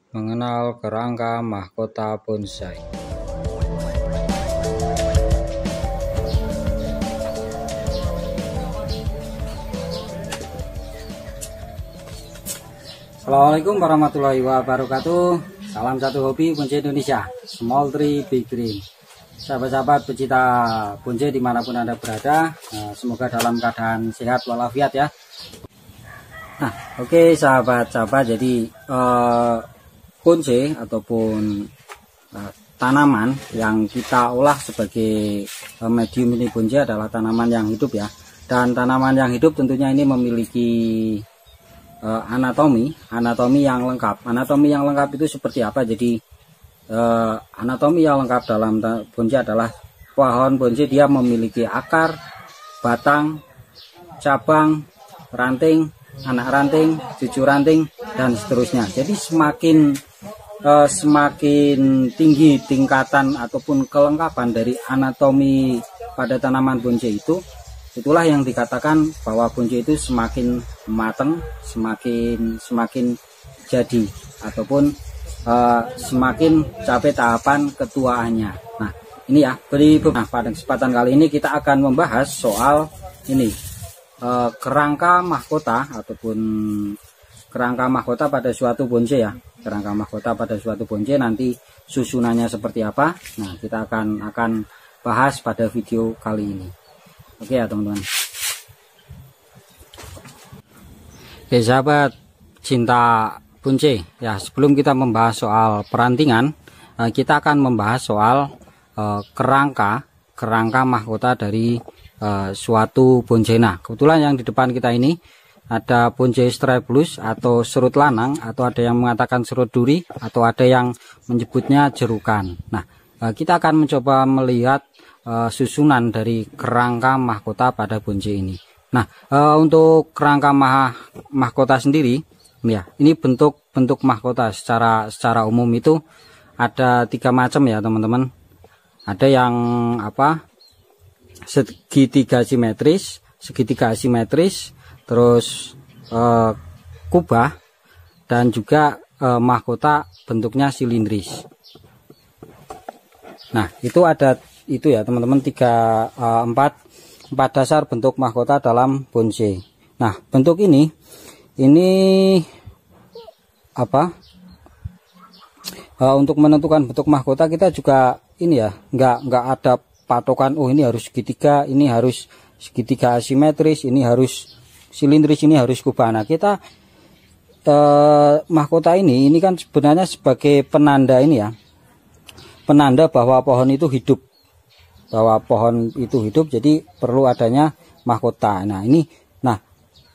Mengenal kerangka mahkota bonsai. Assalamualaikum warahmatullahi wabarakatuh. Salam satu hobi bonsai Indonesia, Small Tree Big Green. Sahabat-sahabat pecinta bonsai dimanapun Anda berada, semoga dalam keadaan sehat walafiat ya. Nah, oke sahabat-sahabat, jadi bonsai ataupun tanaman yang kita olah sebagai medium ini bonsai adalah tanaman yang hidup ya. Dan tanaman yang hidup tentunya ini memiliki anatomi yang lengkap. Anatomi yang lengkap itu seperti apa? Jadi anatomi yang lengkap dalam bonsai adalah pohon bonsai dia memiliki akar, batang, cabang, ranting, anak ranting, cucu ranting, dan seterusnya. Jadi semakin tinggi tingkatan ataupun kelengkapan dari anatomi pada tanaman bonsai itu, itulah yang dikatakan bahwa bonsai itu semakin matang, semakin jadi ataupun semakin capai tahapan ketuaannya. Nah, ini ya, pada kesempatan kali ini kita akan membahas soal ini kerangka mahkota ataupun kerangka mahkota pada suatu bonsai ya. Kerangka mahkota pada suatu bonsai nanti susunannya seperti apa. Nah, kita akan bahas pada video kali ini. Oke ya teman-teman. Oke sahabat cinta bonsai ya, sebelum kita membahas soal perantingan, kita akan membahas soal kerangka mahkota dari suatu bonsai. Nah, kebetulan yang di depan kita ini ada bonsai stripelus atau serut lanang, atau ada yang mengatakan serut duri, atau ada yang menyebutnya jerukan. Nah, kita akan mencoba melihat susunan dari kerangka mahkota pada bonsai ini. Nah, untuk kerangka mahkota sendiri ya, ini bentuk mahkota secara umum itu ada 3 macam ya teman-teman. Ada yang segitiga asimetris, terus kubah, dan juga mahkota bentuknya silindris. Nah, itu ya teman-teman, 4 dasar bentuk mahkota dalam bonsai. Nah, bentuk ini untuk menentukan bentuk mahkota kita juga ini ya, nggak ada patokan, oh ini harus segitiga, ini harus segitiga asimetris, ini harus silindris, ini harus kubah. Nah, kita mahkota ini kan sebenarnya sebagai penanda ini ya, penanda bahwa pohon itu hidup, jadi perlu adanya mahkota. Nah,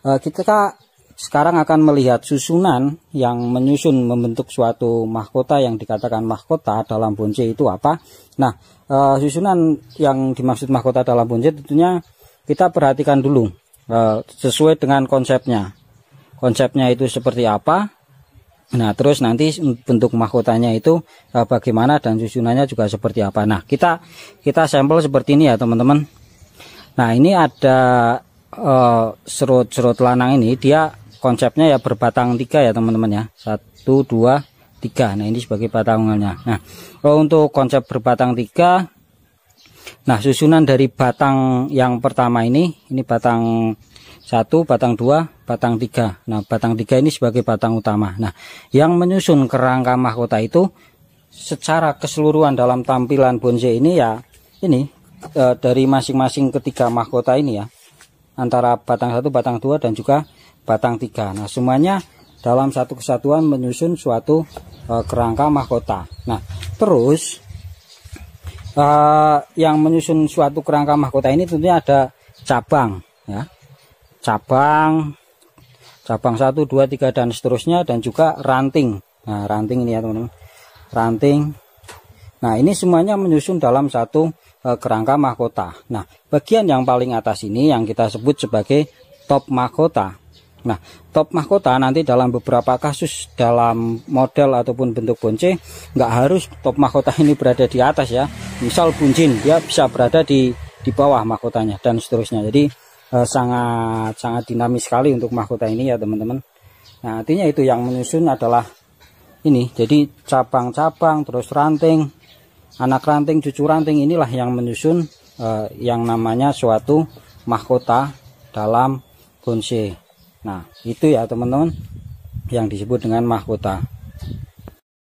kita sekarang akan melihat susunan yang membentuk suatu mahkota yang dikatakan mahkota dalam bonsai itu apa. Nah, susunan yang dimaksud mahkota dalam bonsai tentunya kita perhatikan dulu sesuai dengan konsepnya. Konsepnya itu seperti apa. Nah, terus nanti bentuk mahkotanya itu bagaimana dan susunannya juga seperti apa. Nah, kita sampel seperti ini ya teman-teman. Nah, ini ada serut lanang ini, dia konsepnya ya berbatang 3 ya teman-teman ya. 1, 2, 3. Nah, ini sebagai batangannya. Nah, untuk konsep berbatang 3, nah susunan dari batang yang pertama ini batang 1, batang 2, batang 3. Nah, batang 3 ini sebagai batang utama. Nah, yang menyusun kerangka mahkota itu secara keseluruhan dalam tampilan bonsai ini ya, ini dari masing-masing ketiga mahkota ini ya, antara batang 1, batang 2, dan juga batang 3. Nah, semuanya dalam satu kesatuan menyusun suatu kerangka mahkota. Nah, terus yang menyusun suatu kerangka mahkota ini tentunya ada cabang ya. Cabang 1, 2, 3 dan seterusnya, dan juga ranting. Nah, ranting ini ya teman-teman, ranting. Nah, ini semuanya menyusun dalam satu kerangka mahkota. Nah, bagian yang paling atas ini yang kita sebut sebagai top mahkota. Nah, top mahkota nanti dalam beberapa kasus dalam model ataupun bentuk bonsai nggak harus top mahkota ini berada di atas ya. Misal buncin, dia bisa berada di bawah mahkotanya dan seterusnya. Jadi sangat dinamis sekali untuk mahkota ini ya teman-teman. Nah, artinya itu yang menyusun adalah ini. Jadi cabang-cabang, terus ranting, anak ranting, cucu ranting, inilah yang menyusun yang namanya suatu mahkota dalam bonsai. Nah, itu ya teman-teman yang disebut dengan mahkota.